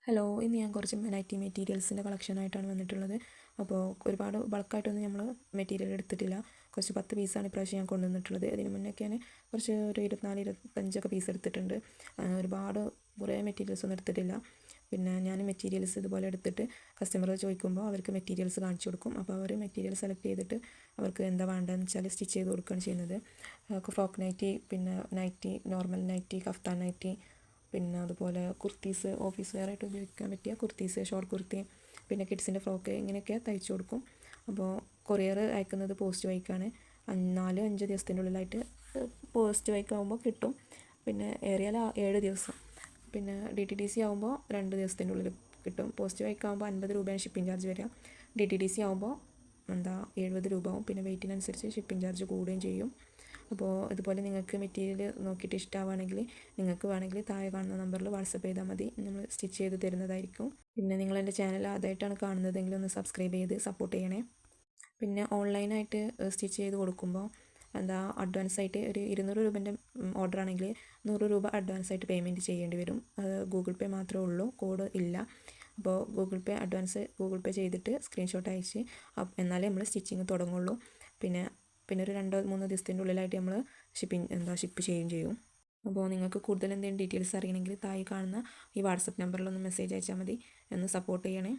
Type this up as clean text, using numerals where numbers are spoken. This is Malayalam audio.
ഹലോ, ഇന്ന് ഞാൻ കുറച്ച് നൈറ്റി മെറ്റീരിയൽസിൻ്റെ കളക്ഷനായിട്ടാണ് വന്നിട്ടുള്ളത്. അപ്പോൾ ഒരുപാട് ബൾക്കായിട്ടൊന്നും നമ്മൾ മെറ്റീരിയൽ എടുത്തിട്ടില്ല. കുറച്ച് 10 പീസാണ് ഇപ്രാവശ്യം ഞാൻ കൊണ്ടുവന്നിട്ടുള്ളത്. അതിന് മുന്നേയൊക്കെ ഞാൻ കുറച്ച് ഒരു 24-25 പീസ് എടുത്തിട്ടുണ്ട്. ഒരുപാട് കുറേ മെറ്റീരിയൽസ് ഒന്നും എടുത്തിട്ടില്ല. പിന്നെ ഞാൻ മെറ്റീരിയൽസ് ഇതുപോലെ എടുത്തിട്ട് കസ്റ്റമർ ചോദിക്കുമ്പോൾ അവർക്ക് മെറ്റീരിയൽസ് കാണിച്ചു കൊടുക്കും. അപ്പോൾ അവർ മെറ്റീരിയൽ സെലക്ട് ചെയ്തിട്ട് അവർക്ക് എന്താ വേണ്ടതെന്ന് വെച്ചാൽ സ്റ്റിച്ച് ചെയ്ത് കൊടുക്കുകയാണ് ചെയ്യുന്നത്. ഫ്രോക്ക് നൈറ്റി, പിന്നെ nightie, normal nightie, kaftan nightie, പിന്നെ അതുപോലെ കുർത്തീസ്, ഓഫീസ് വെയർ ആയിട്ട് ഉപയോഗിക്കാൻ പറ്റിയ കുർത്തീസ്, ഷോർട്ട് കുർത്തി, പിന്നെ കിഡ്സിൻ്റെ ഫ്രോക്ക്, ഇങ്ങനെയൊക്കെ തയ്ച്ചു കൊടുക്കും. അപ്പോൾ കൊറിയർ അയക്കുന്നത് പോസ്റ്റ് വഴിക്കാണ്. 4-5 ദിവസത്തിൻ്റെ ഉള്ളിലായിട്ട് പോസ്റ്റ് വഴിക്കാകുമ്പോൾ കിട്ടും. പിന്നെ ഏറിയാൽ 7 ദിവസം. പിന്നെ DTDC ആകുമ്പോൾ 2 ദിവസത്തിൻ്റെ ഉള്ളിൽ കിട്ടും. പോസ്റ്റ് വഴിക്കാകുമ്പോൾ 50 രൂപയാണ് ഷിപ്പിംഗ് ചാർജ് വരിക. DTDC ആകുമ്പോൾ 70 രൂപ ആവും. പിന്നെ വെയിറ്റിനനുസരിച്ച് ഷിപ്പിംഗ് ചാർജ് കൂടുകയും ചെയ്യും. അപ്പോൾ ഇതുപോലെ നിങ്ങൾക്ക് മെറ്റീരിയൽ നോക്കിയിട്ട് ഇഷ്ടമാവുകയാണെങ്കിൽ നിങ്ങൾക്ക് വേണമെങ്കിൽ താഴെ കാണുന്ന നമ്പറിൽ വാട്സപ്പ് ചെയ്താൽ മതി. നമ്മൾ സ്റ്റിച്ച് ചെയ്ത് തരുന്നതായിരിക്കും. പിന്നെ നിങ്ങൾ എൻ്റെ ചാനൽ ആദ്യമായിട്ടാണ് കാണുന്നതെങ്കിൽ ഒന്ന് സബ്സ്ക്രൈബ് ചെയ്ത് സപ്പോർട്ട് ചെയ്യണേ. പിന്നെ ഓൺലൈനായിട്ട് സ്റ്റിച്ച് ചെയ്ത് കൊടുക്കുമ്പോൾ അഡ്വാൻസായിട്ട് ഒരു 200 രൂപേൻ്റെ ഓർഡർ ആണെങ്കിൽ 100 രൂപ അഡ്വാൻസായിട്ട് പേയ്മെൻറ്റ് ചെയ്യേണ്ടി വരും. ഗൂഗിൾ പേ മാത്രമേ ഉള്ളൂ, കോഡ് ഇല്ല. അപ്പോൾ ഗൂഗിൾ പേ ചെയ്തിട്ട് സ്ക്രീൻഷോട്ട് അയച്ച് എന്നാലേ നമ്മൾ സ്റ്റിച്ചിങ് തുടങ്ങുള്ളൂ. പിന്നെ ഒരു 2-3 ദിവസത്തിൻ്റെ ഉള്ളിലായിട്ട് നമ്മൾ ഷിപ്പ് ചെയ്യുകയും ചെയ്യും. അപ്പോൾ നിങ്ങൾക്ക് കൂടുതൽ എന്തെങ്കിലും ഡീറ്റെയിൽസ് അറിയണമെങ്കിൽ താഴെ കാണുന്ന ഈ വാട്സപ്പ് നമ്പറിലൊന്ന് മെസ്സേജ് അയച്ചാൽ മതി. ഒന്ന് സപ്പോർട്ട് ചെയ്യണേ.